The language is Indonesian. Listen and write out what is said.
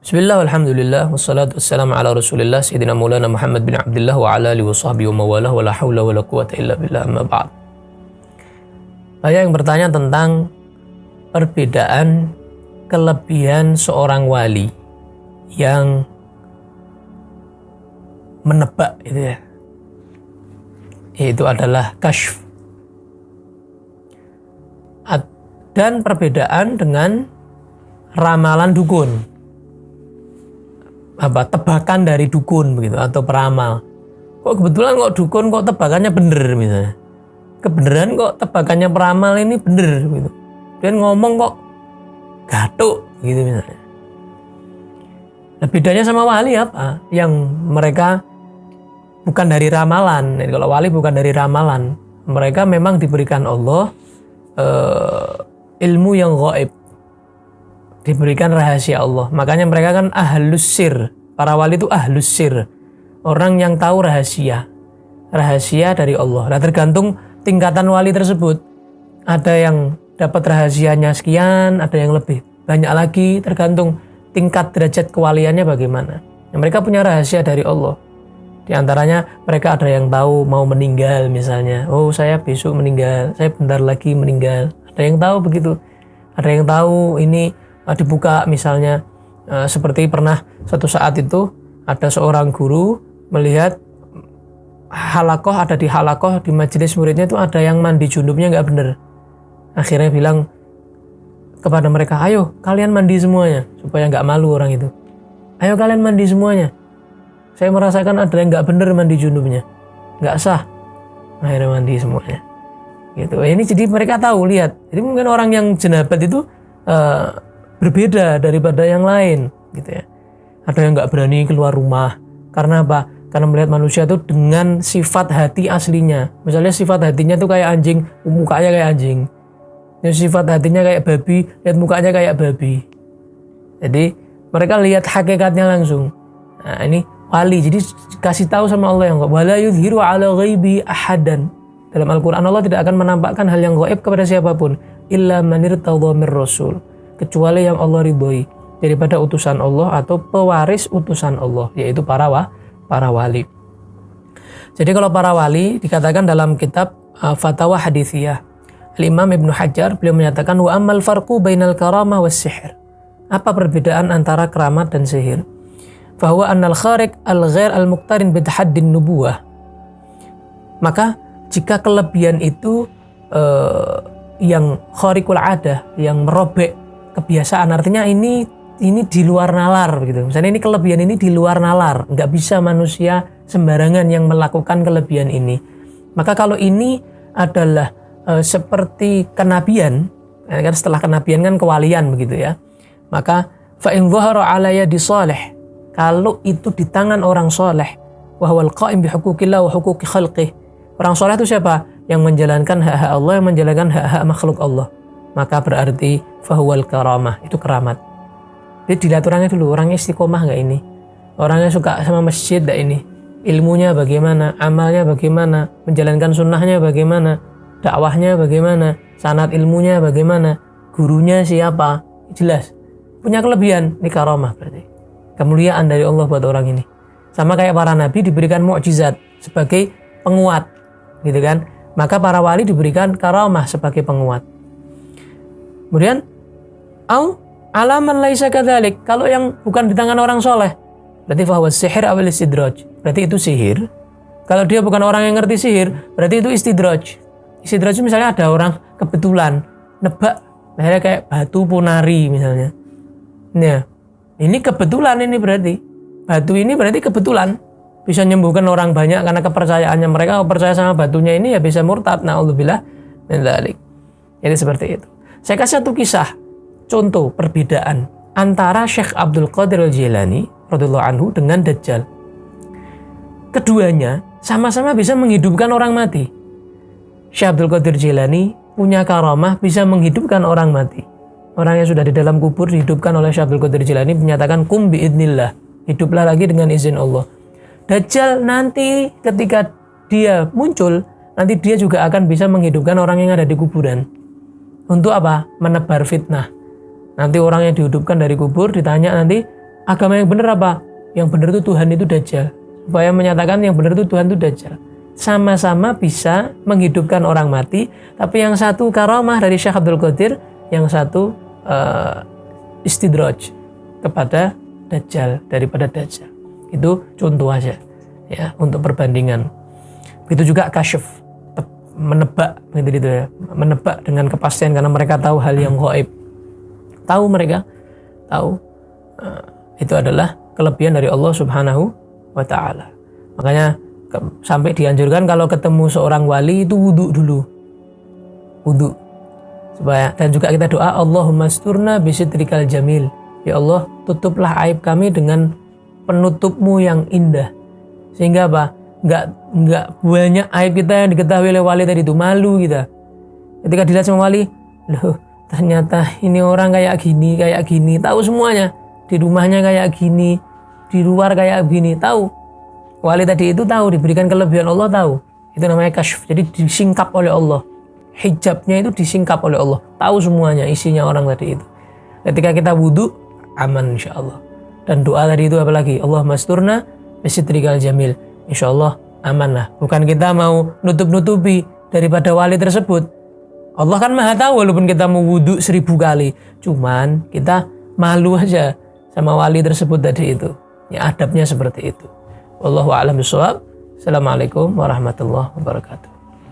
Bismillah, alhamdulillah, wassalatu wassalamu ala rasulillah, Sayyidina Maulana Muhammad bin Abdullah wa ala alihi wa sahbihi wa mawalah wa la hawla wa la quwata illa billah amma ba'd. Banyak yang bertanya tentang perbedaan kelebihan seorang wali yang menebak itu ya. Itu adalah kasyf. Dan perbedaan dengan ramalan dukun. Tebakan dari dukun begitu atau peramal. Kok kebetulan kok dukun kok tebakannya bener misalnya. Kebenaran kok tebakannya peramal ini bener gitu. Dan ngomong kok gatuk gitu misalnya. Nah, bedanya sama wali apa? Yang mereka bukan dari ramalan. Jadi, kalau wali bukan dari ramalan, mereka memang diberikan Allah ilmu yang gaib, diberikan rahasia Allah. Makanya mereka kan ahlus sir. Para wali itu ahlus sir, orang yang tahu rahasia dari Allah. Nah, tergantung tingkatan wali tersebut. Ada yang dapat rahasianya sekian, ada yang lebih banyak lagi, tergantung tingkat derajat kewaliannya bagaimana. Nah, mereka punya rahasia dari Allah. Di antaranya mereka ada yang tahu mau meninggal misalnya. Oh, saya besok meninggal, saya bentar lagi meninggal. Ada yang tahu begitu. Ada yang tahu ini dibuka misalnya. Seperti pernah suatu saat itu ada seorang guru melihat halakoh, ada di halakoh di majelis muridnya itu ada yang mandi junubnya nggak bener. Akhirnya bilang kepada mereka, ayo kalian mandi semuanya, supaya nggak malu orang itu. Ayo kalian mandi semuanya. Saya merasakan ada yang nggak bener mandi junubnya, nggak sah. Akhirnya mandi semuanya. Gitu. Ini jadi mereka tahu, lihat. Jadi mungkin orang yang jenabat itu berbeda daripada yang lain, gitu ya. Ada yang nggak berani keluar rumah. Karena apa? Karena melihat manusia itu dengan sifat hati aslinya. Misalnya sifat hatinya itu kayak anjing, mukanya kayak anjing. Sifat hatinya kayak babi, lihat mukanya kayak babi. Jadi mereka lihat hakikatnya langsung. Nah, ini wali. Jadi kasih tahu sama Allah yang wala yudhiru ala ghaibi ahadan. Dalam Al-Quran Allah tidak akan menampakkan hal yang gaib kepada siapapun illa man irtadha mir rasul, kecuali yang Allah ridhoi daripada utusan Allah atau pewaris utusan Allah, yaitu para wali. Jadi kalau para wali dikatakan dalam kitab Fatawa Hadithiyah, Imam Ibnu Hajar beliau menyatakan wa ammal farqu bainal karamah was sihr. Apa perbedaan antara keramat dan sihir? Fahuwa annal khariq al-ghair al-muqtarin bitahaddin nubuwah. Maka jika kelebihan itu yang khariqul adah, yang merobek kebiasaan, artinya ini di luar nalar gitu. Misalnya ini kelebihan ini di luar nalar, nggak bisa manusia sembarangan yang melakukan kelebihan ini. Maka kalau ini adalah seperti kenabian, kan setelah kenabian kan kewalian begitu ya. Maka fa in dhahara ala yadi salih, kalau itu di tangan orang soleh, wa huwal qa'im bi huquqillah wa huquqi khalqih. Orang soleh itu siapa? Yang menjalankan hak-hak Allah, yang menjalankan hak-hak makhluk Allah. Maka berarti fahuwal karamah, itu keramat. Jadi dilihat orangnya dulu, orangnya istiqomah nggak ini? Orangnya suka sama masjid nggak ini? Ilmunya bagaimana? Amalnya bagaimana? Menjalankan sunnahnya bagaimana? Dakwahnya bagaimana? Sanad ilmunya bagaimana? Gurunya siapa? Jelas. Punya kelebihan, ini karamah berarti. Kemuliaan dari Allah buat orang ini. Sama kayak para nabi diberikan mukjizat sebagai penguat, gitu kan? Maka para wali diberikan karamah sebagai penguat. Kemudian au alaman laisa kadzalik, kalau yang bukan di tangan orang soleh, berarti fahuwa sihir awal istidraj, berarti itu sihir. Kalau dia bukan orang yang ngerti sihir, berarti itu istidraj. Istidraj itu misalnya ada orang kebetulan nebak, misalnya kayak batu ponari misalnya. Nah, ini kebetulan, ini berarti batu ini berarti kebetulan bisa menyembuhkan orang banyak karena kepercayaannya mereka. Percaya sama batunya ini ya bisa murtad, naudzubillah min dzalik. Jadi seperti itu. Saya kasih satu kisah contoh perbedaan antara Syekh Abdul Qadir Al-Jilani radhiyallahu anhu dengan Dajjal. Keduanya sama-sama bisa menghidupkan orang mati. Syekh Abdul Qadir Jilani punya karamah bisa menghidupkan orang mati. Orang yang sudah di dalam kubur dihidupkan oleh Syekh Abdul Qadir Jilani, menyatakan kum biidnillah, hiduplah lagi dengan izin Allah. Dajjal nanti ketika dia muncul, nanti dia juga akan bisa menghidupkan orang yang ada di kuburan. Untuk apa? Menebar fitnah. Nanti orang yang dihidupkan dari kubur ditanya nanti, agama yang benar apa? Yang benar itu Tuhan itu Dajjal. Supaya menyatakan yang benar itu Tuhan itu Dajjal. Sama-sama bisa menghidupkan orang mati, tapi yang satu karamah dari Syekh Abdul Qadir, yang satu istidraj kepada Dajjal daripada Dajjal. Itu contoh aja ya untuk perbandingan. Begitu juga kasyaf, menebak gitu ya. Menebak dengan kepastian karena mereka tahu hal yang gaib. Tahu mereka, tahu itu adalah kelebihan dari Allah Subhanahu wa taala. Makanya sampai dianjurkan kalau ketemu seorang wali itu wudu dulu. Wudu. Supaya, dan juga kita doa Allahumma asturna bisitrikal jamil. Ya Allah, tutuplah aib kami dengan penutupmu yang indah. Sehingga apa? Enggak banyak aib kita yang diketahui oleh wali tadi itu, malu kita. Ketika dilihat sama wali, loh ternyata ini orang kayak gini, tahu semuanya. Di rumahnya kayak gini, di luar kayak gini, tahu. Wali tadi itu tahu, diberikan kelebihan Allah tahu. Itu namanya kasyf. Jadi disingkap oleh Allah. Hijabnya itu disingkap oleh Allah. Tahu semuanya isinya orang tadi itu. Ketika kita wudu, aman insyaAllah. Dan doa tadi itu apalagi? Allah masturna bisitrikal jamil. InsyaAllah aman lah. Bukan kita mau nutup-nutupi daripada wali tersebut. Allah kan maha tahu walaupun kita mau wudu 1000 kali. Cuman kita malu aja sama wali tersebut tadi itu. Ya adabnya seperti itu. Wallahu a'lam bishawab. Assalamualaikum warahmatullahi wabarakatuh.